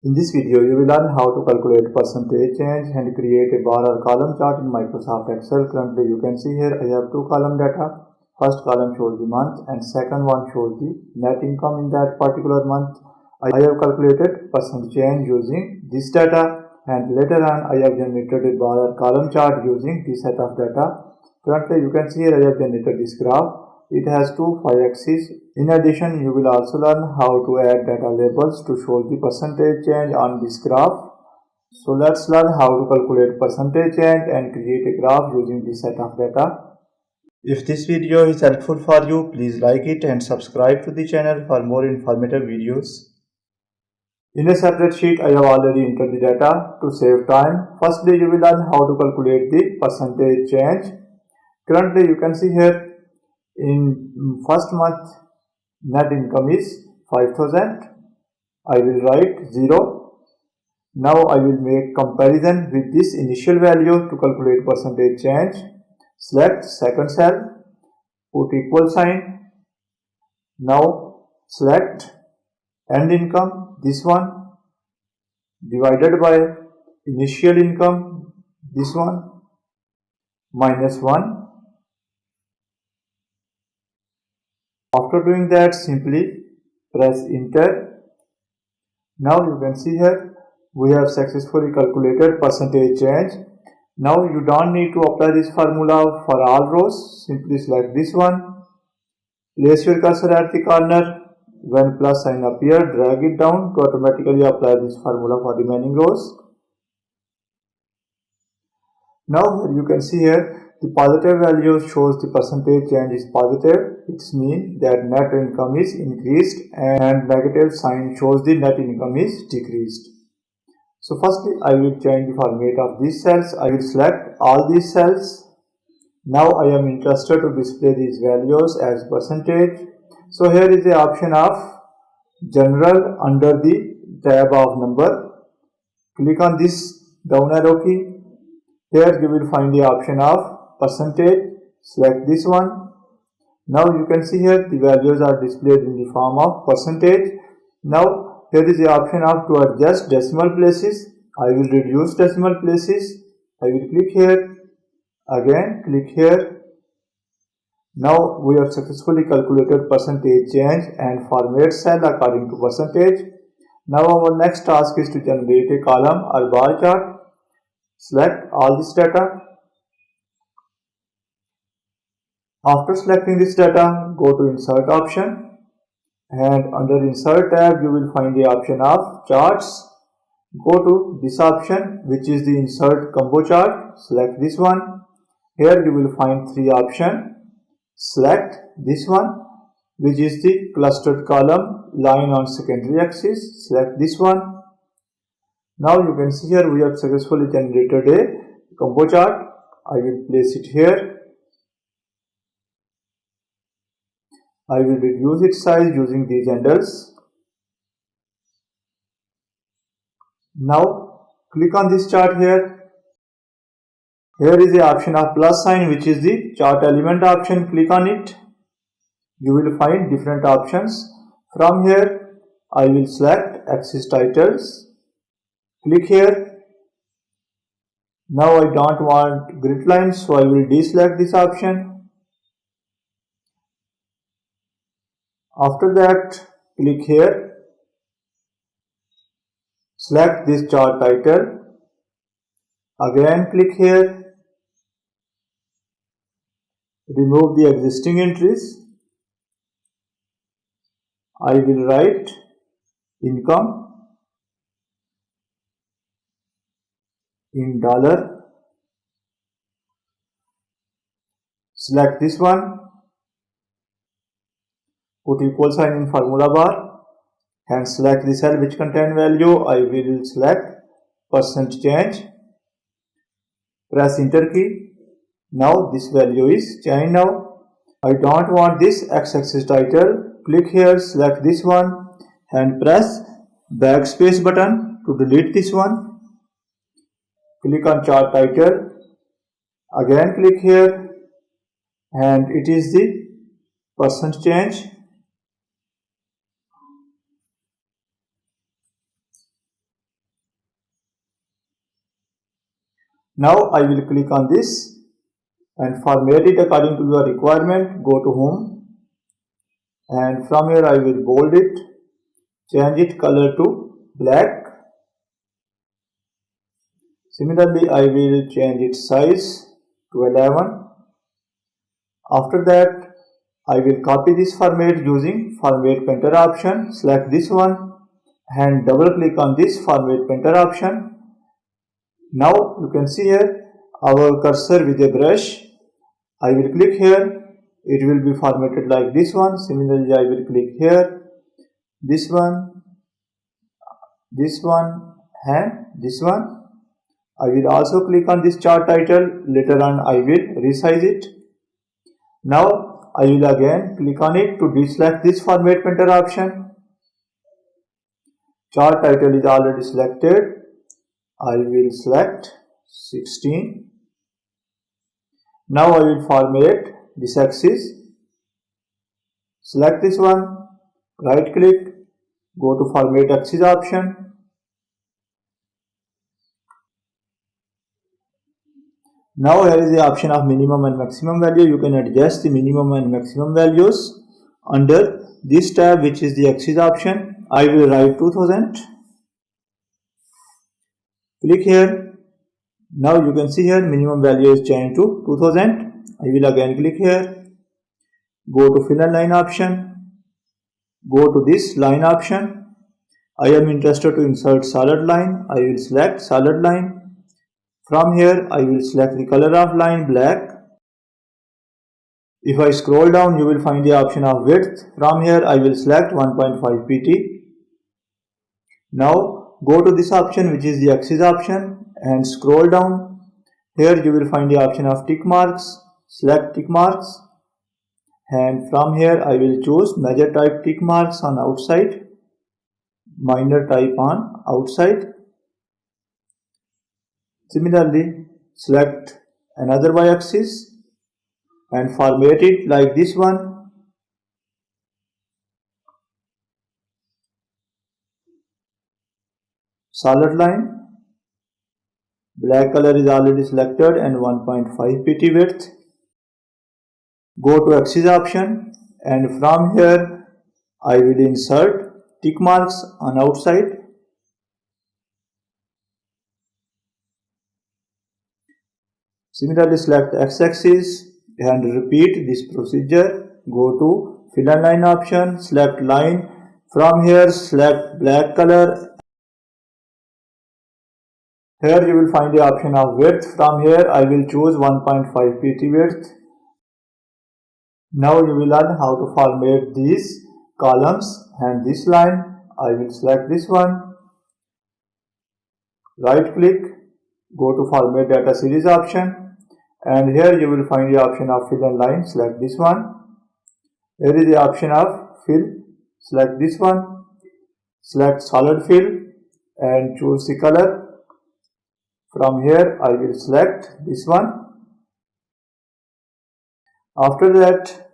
In this video, you will learn how to calculate percentage change and create a bar or column chart in Microsoft Excel. Currently, you can see here I have two column data. First column shows the month and second one shows the net income in that particular month. I have calculated percent change using this data, and later on I have generated a bar or column chart using this set of data. Currently, you can see here I have generated this graph. It has two 5-axes. In addition, you will also learn how to add data labels to show the percentage change on this graph. So let's learn how to calculate percentage change and create a graph using this set of data. If this video is helpful for you, please like it and subscribe to the channel for more informative videos. In a separate sheet, I have already entered the data. To save time, firstly you will learn how to calculate the percentage change. Currently, you can see here in first month net income is 5,000. I will write 0. Now I will make comparison with this initial value to calculate percentage change. Select second cell, put equal sign. Now select end income, this one, divided by initial income, this one, minus 1. After doing that, simply press enter. Now you can see here we have successfully calculated percentage change. Now you don't need to apply this formula for all rows. Simply select this one, place your cursor at the corner. When plus sign appears, drag it down to automatically apply this formula for remaining rows. Now you can see here the positive value shows the percentage change is positive. It means that net income is increased, and negative sign shows the net income is decreased. So firstly, I will change the format of these cells. I will select all these cells. Now I am interested to display these values as percentage. So here is the option of general under the tab of number. Click on this down arrow key. Here you will find the option of percentage. Select this one. Now you can see here the values are displayed in the form of percentage. Now here is the option of to adjust decimal places. I will reduce decimal places. I will click here. Again click here. Now we have successfully calculated percentage change and format cell according to percentage. Now our next task is to generate a column or bar chart. Select all this data. After selecting this data, go to insert option, and under insert tab you will find the option of charts. Go to this option, which is the insert combo chart. Select this one. Here you will find three options. Select this one, which is the clustered column line on secondary axis. Select this one. Now you can see here we have successfully generated a combo chart. I will place it here. I will reduce its size using these handles. Now click on this chart here. Here is the option of plus sign, which is the chart element option. Click on it. You will find different options. From here I will select axis titles. Click here. Now I don't want grid lines, so I will deselect this option. After that, click here. Select this chart title. Again click here. Remove the existing entries. I will write income in dollar. Select this one. Put equal sign in formula bar and select the cell which contain value. I will select percent change. Press enter key. Now this value is changed now. I don't want this x-axis title. Click here, select this one and press backspace button to delete this one. Click on chart title. Again click here, and it is the percent change. Now I will click on this and format it according to your requirement. Go to home and from here I will bold it, change it color to black. Similarly, I will change its size to 11. After that, I will copy this format using format painter option. Select this one and double click on this format painter option. Now you can see here our cursor with a brush. I will click here. It will be formatted like this one. Similarly, I will click here, this one, and this one. I will also click on this chart title. Later on I will resize it. Now I will again click on it to deselect this format painter option. Chart title is already selected. I will select 16. Now I will format this axis. Select this one, right click, go to format axis option. Now here is the option of minimum and maximum value. You can adjust the minimum and maximum values under this tab, which is the axis option. I will write 2000. Click here. Now you can see here minimum value is changed to 2000. I will again click here. Go to fill and line option. Go to this line option. I am interested to insert solid line. I will select solid line. From here, I will select the color of line black. If I scroll down, you will find the option of width. From here, I will select 1.5 pt. Now, go to this option, which is the axis option, and scroll down. Here, you will find the option of tick marks. Select tick marks. And from here, I will choose major type tick marks on outside, minor type on outside. Similarly, select another y-axis and format it like this one. Solid line, black color is already selected and 1.5 pt width. Go to axis option and from here I will insert tick marks on outside. Similarly, select x-axis and repeat this procedure. Go to fill and line option, select line. From here, select black color. Here you will find the option of width. From here, I will choose 1.5 pt width. Now you will learn how to format these columns and this line. I will select this one. Right click, go to format data series option. And here you will find the option of fill and line. Select this one. Here is the option of fill. Select this one. Select solid fill and choose the color. From here I will select this one. After that,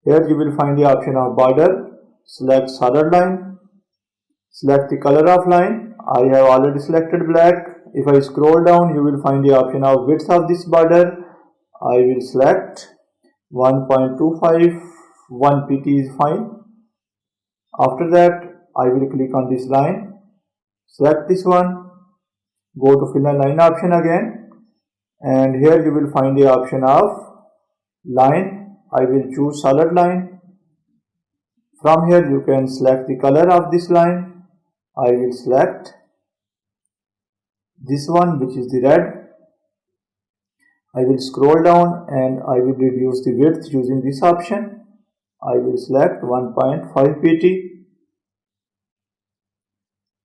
here you will find the option of border. Select solid line. Select the color of line. I have already selected black. If I scroll down, you will find the option of width of this border. I will select 1.25, 1 pt is fine. After that, I will click on this line. Select this one. Go to fill and line option again. And here you will find the option of line. I will choose solid line. From here, you can select the color of this line. I will select this one, which is the red. I will scroll down and I will reduce the width using this option. I will select 1.5 pt.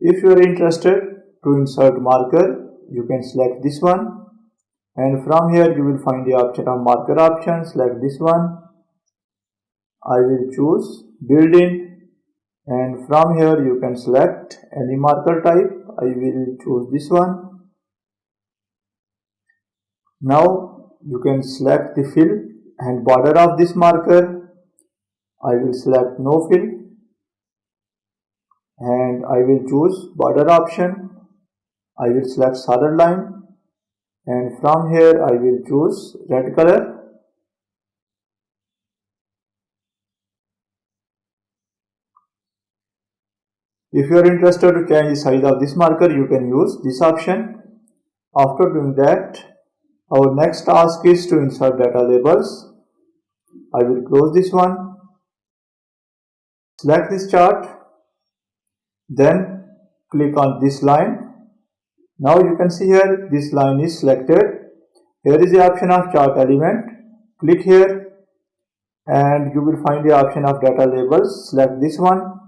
If you are interested to insert marker, you can select this one. And from here you will find the option of marker option. Select this one. I will choose build in. And from here you can select any marker type. I will choose this one. Now you can select the fill and border of this marker. I will select no fill and I will choose border option. I will select solid line. and from here I will choose red color. If you are interested to change the size of this marker, you can use this option. After doing that, our next task is to insert data labels. I will close this one. Select this chart. Then click on this line. Now you can see here this line is selected. Here is the option of chart element. Click here and you will find the option of data labels. Select this one.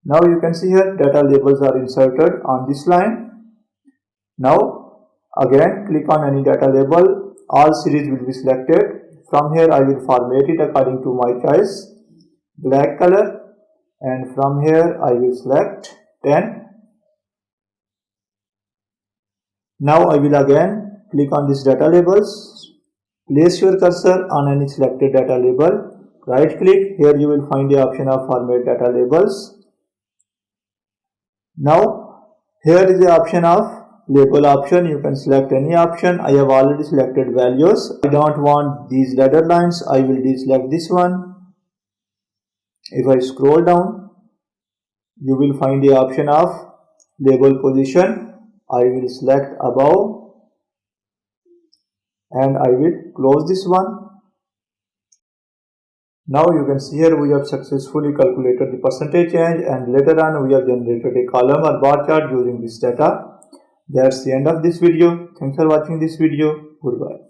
Now you can see here data labels are inserted on this line. Now again click on any data label. All series will be selected. From here I will format it according to my choice. Black color, and from here I will select 10. Now I will again click on this data labels. Place your cursor on any selected data label. Right click. Here you will find the option of format data labels. Now here is the option of label option. You can select any option. I have already selected values. I don't want these ladder lines. I will deselect this one. If I scroll down, you will find the option of label position. I will select above and I will close this one. Now you can see here we have successfully calculated the percentage change, and later on we have generated a column or bar chart using this data. That's the end of this video. Thanks for watching this video. Goodbye.